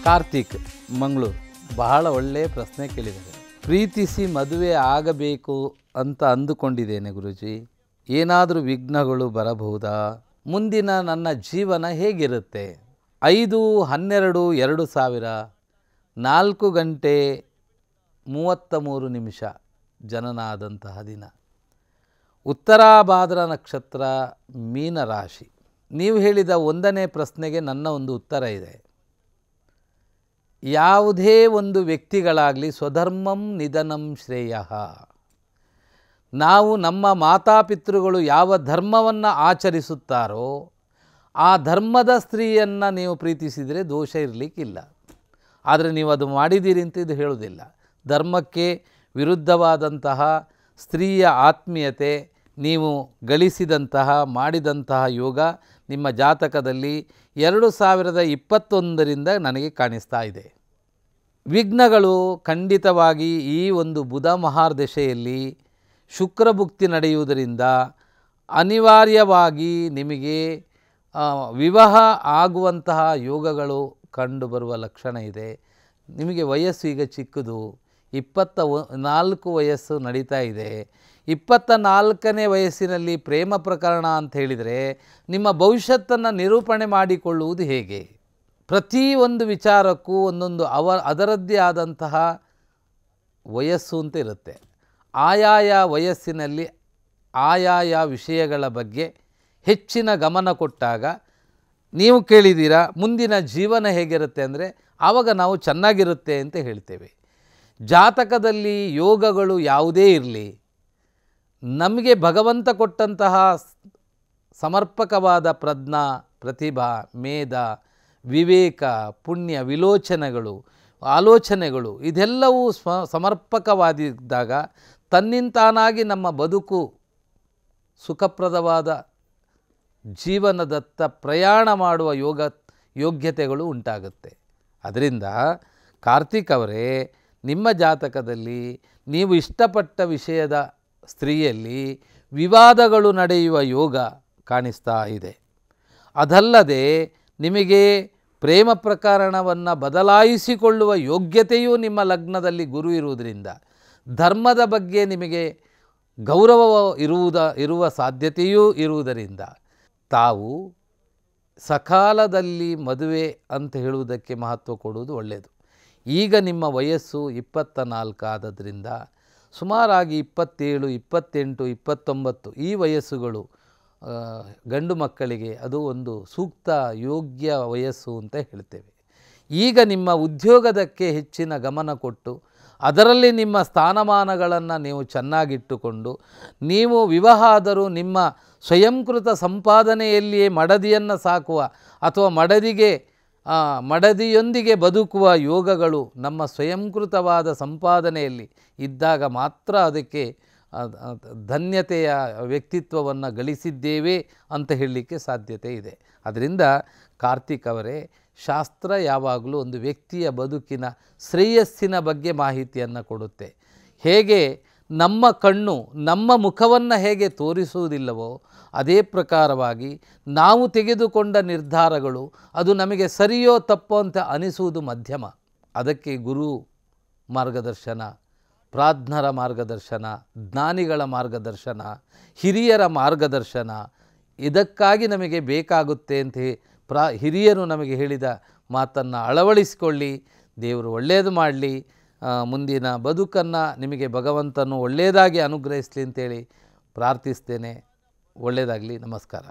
ಕಾರ್ತಿಕ್ ಮಂಗಳೂರು ಬಹಳ ಒಳ್ಳೆಯ ಪ್ರಶ್ನೆ ಕೇಳಿದ್ದಾರೆ. ಪ್ರೀತಿಸಿ ಮದುವೆ ಆಗಬೇಕು ಅಂತ ಅಂದುಕೊಂಡಿದ್ದೇನೆ ಗುರುಜಿ. ಏನಾದರೂ ವಿಘ್ನಗಳು ಬರಬಹುದಾ? ಮುಂದಿನ ನನ್ನ ಜೀವನ ಹೇಗಿರುತ್ತೆ? 5/12/2000 4 ಗಂಟೆ 33 ನಿಮಿಷ ಜನನ ಆದಂತಹ ದಿನ. ಉತ್ತರಾಭಾದ್ರ ನಕ್ಷತ್ರ, ಮೀನರಾಶಿ. ನೀವು ಹೇಳಿದ 1ನೇ ಪ್ರಶ್ನೆಗೆ ನನ್ನ ಒಂದು ಉತ್ತರ ಇದೆ. ಯಾವುದೇ ಒಂದು ವ್ಯಕ್ತಿಗಳಾಗಲಿ ಸ್ವಧರ್ಮಂ ನಿಧನಂ ಶ್ರೇಯಃ. ನಾವು ನಮ್ಮ ಮಾತಾಪಿತೃಗಳು ಯಾವ ಧರ್ಮವನ್ನು ಆಚರಿಸುತ್ತಾರೋ ಆ ಧರ್ಮದ ಸ್ತ್ರೀಯನ್ನು ನೀವು ಪ್ರೀತಿಸಿದರೆ ದೋಷ ಇರಲಿಕ್ಕಿಲ್ಲ. ಆದರೆ ನೀವು ಅದು ಮಾಡಿದ್ದೀರಿ ಅಂತ ಇದು ಹೇಳುವುದಿಲ್ಲ. ಧರ್ಮಕ್ಕೆ ವಿರುದ್ಧವಾದಂತಹ ಸ್ತ್ರೀಯ ಆತ್ಮೀಯತೆ ನೀವು ಗಳಿಸಿದಂತಹ ಮಾಡಿದಂತಹ ಯೋಗ ನಿಮ್ಮ ಜಾತಕದಲ್ಲಿ 2021ರಿಂದ ನನಗೆ ಕಾಣಿಸ್ತಾ ಇದೆ. ವಿಘ್ನಗಳು ಖಂಡಿತವಾಗಿ ಈ ಒಂದು ಬುಧ ಮಹಾರ್ದಶೆಯಲ್ಲಿ ಶುಕ್ರ ಭುಕ್ತಿ ನಡೆಯುವುದರಿಂದ ಅನಿವಾರ್ಯವಾಗಿ ನಿಮಗೆ ವಿವಾಹ ಆಗುವಂತಹ ಯೋಗಗಳು ಕಂಡುಬರುವ ಲಕ್ಷಣ ಇದೆ. ನಿಮಗೆ ವಯಸ್ಸು ಈಗ ಚಿಕ್ಕದು, 24 ವಯಸ್ಸು ನಡೀತಾ ಇದೆ. 24ನೇ ವಯಸ್ಸಿನಲ್ಲಿ ಪ್ರೇಮ ಪ್ರಕರಣ ಅಂತ ಹೇಳಿದರೆ ನಿಮ್ಮ ಭವಿಷ್ಯತ್ತನ್ನು ನಿರೂಪಣೆ ಮಾಡಿಕೊಳ್ಳುವುದು ಹೇಗೆ? ಪ್ರತಿಯೊಂದು ವಿಚಾರಕ್ಕೂ ಒಂದೊಂದು ಅದರದ್ದೇ ಆದಂತಹ ವಯಸ್ಸು ಅಂತ ಇರುತ್ತೆ. ಆಯಾಯ ವಯಸ್ಸಿನಲ್ಲಿ ಆಯಾಯ ವಿಷಯಗಳ ಬಗ್ಗೆ ಹೆಚ್ಚಿನ ಗಮನ ಕೊಟ್ಟಾಗ ನೀವು ಕೇಳಿದ್ದೀರಾ ಮುಂದಿನ ಜೀವನ ಹೇಗಿರುತ್ತೆ ಅಂದರೆ ಆವಾಗ ನಾವು ಚೆನ್ನಾಗಿರುತ್ತೆ ಅಂತ ಹೇಳ್ತೇವೆ. ಜಾತಕದಲ್ಲಿ ಯೋಗಗಳು ಯಾವುದೇ ಇರಲಿ, ನಮಗೆ ಭಗವಂತ ಕೊಟ್ಟಂತಹ ಸಮರ್ಪಕವಾದ ಪ್ರಜ್ಞಾ, ಪ್ರತಿಭಾ, ಮೇಧ, ವಿವೇಕ, ಪುಣ್ಯ, ಆಲೋಚನೆಗಳು ಇದೆಲ್ಲವೂ ಸಮರ್ಪಕವಾಗಿದ್ದಾಗ ತನ್ನಿಂತಾನಾಗಿ ನಮ್ಮ ಬದುಕು ಸುಖಪ್ರದವಾದ ಜೀವನದತ್ತ ಪ್ರಯಾಣ ಮಾಡುವ ಯೋಗ್ಯತೆಗಳು ಉಂಟಾಗುತ್ತೆ. ಅದರಿಂದ ಕಾರ್ತಿಕ್ ಅವರೇ, ನಿಮ್ಮ ಜಾತಕದಲ್ಲಿ ನೀವು ಇಷ್ಟಪಟ್ಟ ವಿಷಯದ ಸ್ತ್ರೀಯಲ್ಲಿ ವಿವಾದಗಳು ನಡೆಯುವ ಯೋಗ ಕಾಣಿಸ್ತಾ ಇದೆ. ಅದಲ್ಲದೆ ನಿಮಗೆ ಪ್ರೇಮ ಪ್ರಕರಣವನ್ನು ಬದಲಾಯಿಸಿಕೊಳ್ಳುವ ಯೋಗ್ಯತೆಯೂ ನಿಮ್ಮ ಲಗ್ನದಲ್ಲಿ ಗುರು ಇರುವುದರಿಂದ ಧರ್ಮದ ಬಗ್ಗೆ ನಿಮಗೆ ಗೌರವ ಇರುವ ಸಾಧ್ಯತೆಯೂ ಇರುವುದರಿಂದ ತಾವು ಸಕಾಲದಲ್ಲಿ ಮದುವೆ ಅಂತ ಹೇಳುವುದಕ್ಕೆ ಮಹತ್ವ ಕೊಡುವುದು ಒಳ್ಳೆಯದು. ಈಗ ನಿಮ್ಮ ವಯಸ್ಸು 24 ಆದದ್ರಿಂದ ಸುಮಾರಾಗಿ 27, 28, 29 ಈ ವಯಸ್ಸುಗಳು ಗಂಡು ಮಕ್ಕಳಿಗೆ ಅದು ಒಂದು ಸೂಕ್ತ ಯೋಗ್ಯ ವಯಸ್ಸು ಅಂತ ಹೇಳ್ತೇವೆ. ಈಗ ನಿಮ್ಮ ಉದ್ಯೋಗದಕ್ಕೆ ಹೆಚ್ಚಿನ ಗಮನ ಕೊಟ್ಟು ಅದರಲ್ಲಿ ನಿಮ್ಮ ಸ್ಥಾನಮಾನಗಳನ್ನು ನೀವು ಚೆನ್ನಾಗಿಟ್ಟುಕೊಂಡು ನೀವು ವಿವಾಹ ಆದರೂ ನಿಮ್ಮ ಸ್ವಯಂಕೃತ ಸಂಪಾದನೆಯಲ್ಲಿಯೇ ಮಡದಿಯನ್ನು ಸಾಕುವ ಅಥವಾ ಮಡದಿಯೊಂದಿಗೆ ಬದುಕುವ ಯೋಗಗಳು ನಮ್ಮ ಸ್ವಯಂಕೃತವಾದ ಸಂಪಾದನೆಯಲ್ಲಿ ಇದ್ದಾಗ ಮಾತ್ರ ಅದಕ್ಕೆ ಧನ್ಯತೆಯ ವ್ಯಕ್ತಿತ್ವವನ್ನು ಗಳಿಸಿದ್ದೇವೆ ಅಂತ ಹೇಳಲಿಕ್ಕೆ ಸಾಧ್ಯತೆ ಇದೆ. ಅದರಿಂದ ಕಾರ್ತಿಕ್ ಅವರೇ, ಶಾಸ್ತ್ರ ಯಾವಾಗಲೂ ಒಂದು ವ್ಯಕ್ತಿಯ ಬದುಕಿನ ಶ್ರೇಯಸ್ಸಿನ ಬಗ್ಗೆ ಮಾಹಿತಿಯನ್ನು ಕೊಡುತ್ತೆ. ಹೇಗೆ ನಮ್ಮ ಕಣ್ಣು ನಮ್ಮ ಮುಖವನ್ನು ಹೇಗೆ ತೋರಿಸುವುದಿಲ್ಲವೋ ಅದೇ ಪ್ರಕಾರವಾಗಿ ನಾವು ತೆಗೆದುಕೊಂಡ ನಿರ್ಧಾರಗಳು ಅದು ನಮಗೆ ಸರಿಯೋ ತಪ್ಪೋ ಅಂತ ಅನಿಸುವುದು ಮಧ್ಯಮ. ಅದಕ್ಕೆ ಗುರು ಮಾರ್ಗದರ್ಶನ, ಪ್ರಾಜ್ಞರ ಮಾರ್ಗದರ್ಶನ, ಜ್ಞಾನಿಗಳ ಮಾರ್ಗದರ್ಶನ, ಹಿರಿಯರ ಮಾರ್ಗದರ್ಶನ ಇದಕ್ಕಾಗಿ ನಮಗೆ ಬೇಕಾಗುತ್ತೆ ಅಂತ ಹಿರಿಯರು ನಮಗೆ ಹೇಳಿದ ಮಾತನ್ನು ಅಳವಡಿಸಿಕೊಳ್ಳಿ. ದೇವರು ಒಳ್ಳೆಯದು ಮಾಡಲಿ, ಮುಂದಿನ ಬದುಕನ್ನು ನಿಮಗೆ ಭಗವಂತನು ಒಳ್ಳೆಯದಾಗಿ ಅನುಗ್ರಹಿಸಲಿ ಅಂತೇಳಿ ಪ್ರಾರ್ಥಿಸ್ತೇನೆ. ಒಳ್ಳೆಯದಾಗಲಿ. ನಮಸ್ಕಾರ.